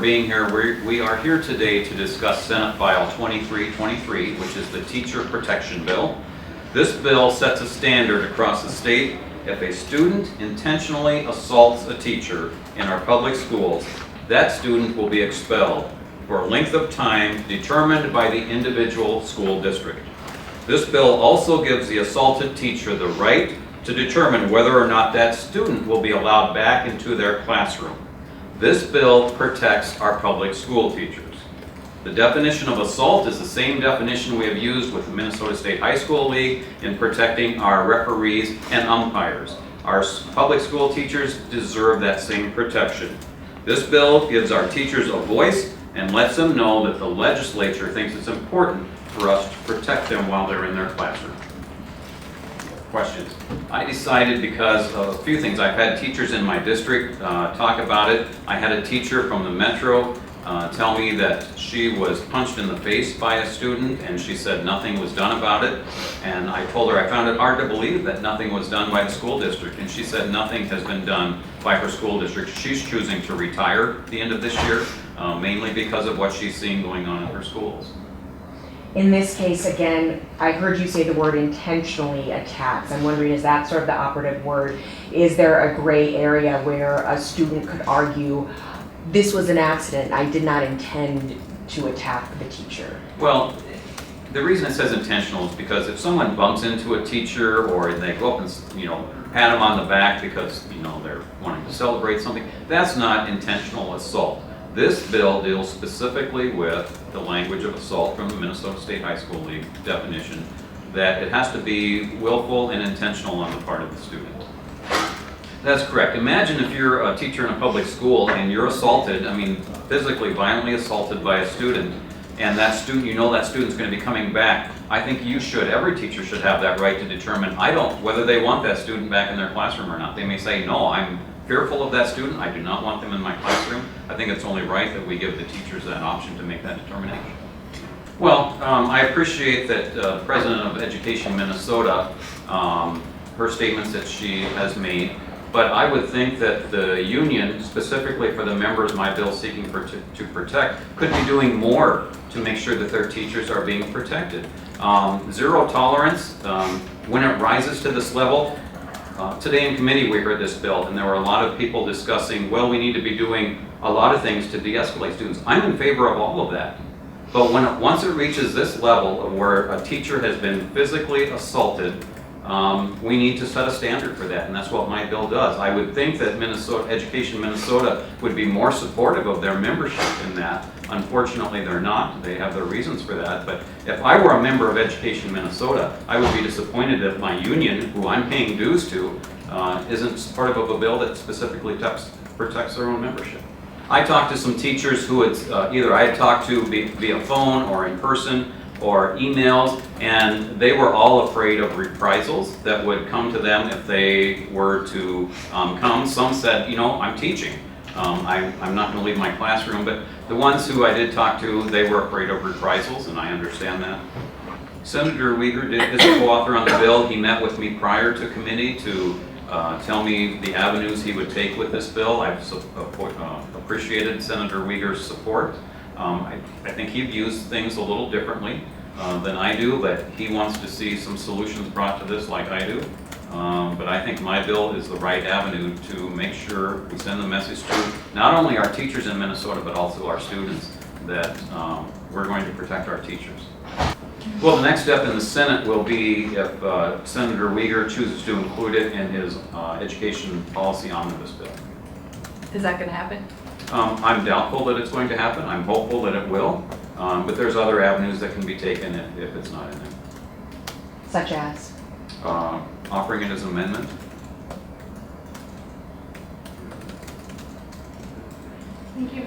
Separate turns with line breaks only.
being here. We are here today to discuss Senate File 2323, which is the Teacher Protection Bill. This bill sets a standard across the state. If a student intentionally assaults a teacher in our public schools, that student will be expelled for a length of time determined by the individual school district. This bill also gives the assaulted teacher the right to determine whether or not that student will be allowed back into their classroom. This bill protects our public school teachers. The definition of assault is the same definition we have used with the Minnesota State High School League in protecting our referees and umpires. Our public school teachers deserve that same protection. This bill gives our teachers a voice and lets them know that the legislature thinks it's important for us to protect them while they're in their classroom. Questions? I decided because of a few things. I've had teachers in my district talk about it. I had a teacher from the Metro tell me that she was punched in the face by a student and she said nothing was done about it. And I told her I found it hard to believe that nothing was done by the school district, and she said nothing has been done by her school district. She's choosing to retire at the end of this year, mainly because of what she's seeing going on in her schools.
In this case, again, I heard you say the word intentionally attacks. I'm wondering, is that sort of the operative word? Is there a gray area where a student could argue, this was an accident, I did not intend to attack the teacher?
Well, the reason it says intentional is because if someone bumps into a teacher or they go up and, pat them on the back because, they're wanting to celebrate something, that's not intentional assault. This bill deals specifically with the language of assault from the Minnesota State High School League definition, that it has to be willful and intentional on the part of the student. That's correct. Imagine if you're a teacher in a public school and you're assaulted, physically, violently assaulted by a student, and that student, that student's going to be coming back. I think every teacher should have that right to determine whether they want that student back in their classroom or not. They may say, no, I'm fearful of that student, I do not want them in my classroom. I think it's only right that we give the teachers that option to make that determination. Well, I appreciate that the President of Education Minnesota, her statements that she has made, but I would think that the union, specifically for the members my bill is seeking to protect, could be doing more to make sure that their teachers are being protected. Zero tolerance, when it rises to this level. Today in committee we heard this bill and there were a lot of people discussing, well, we need to be doing a lot of things to de-escalate students. I'm in favor of all of that. But once it reaches this level of where a teacher has been physically assaulted, we need to set a standard for that, and that's what my bill does. I would think that Education Minnesota would be more supportive of their membership in that. Unfortunately, they're not. They have their reasons for that. But if I were a member of Education Minnesota, I would be disappointed that my union, who I'm paying dues to, isn't supportive of a bill that specifically protects their own membership. I talked to some teachers who either I had talked to via phone or in person or emails, and they were all afraid of reprisals that would come to them if they were to come. Some said, I'm teaching. I'm not going to leave my classroom, but the ones who I did talk to, they were afraid of reprisals, and I understand that. Senator Weger is a co-author on the bill. He met with me prior to committee to tell me the avenues he would take with this bill. I've appreciated Senator Weger's support. I think he views things a little differently than I do, but he wants to see some solutions brought to this like I do. But I think my bill is the right avenue to make sure we send the message to not only our teachers in Minnesota, but also our students that we're going to protect our teachers. Well, the next step in the Senate will be if Senator Weger chooses to include it in his education policy omnibus bill.
Is that going to happen?
I'm doubtful that it's going to happen. I'm hopeful that it will. But there's other avenues that can be taken if it's not in there.
Such as?
Offering it as an amendment.
Thank you.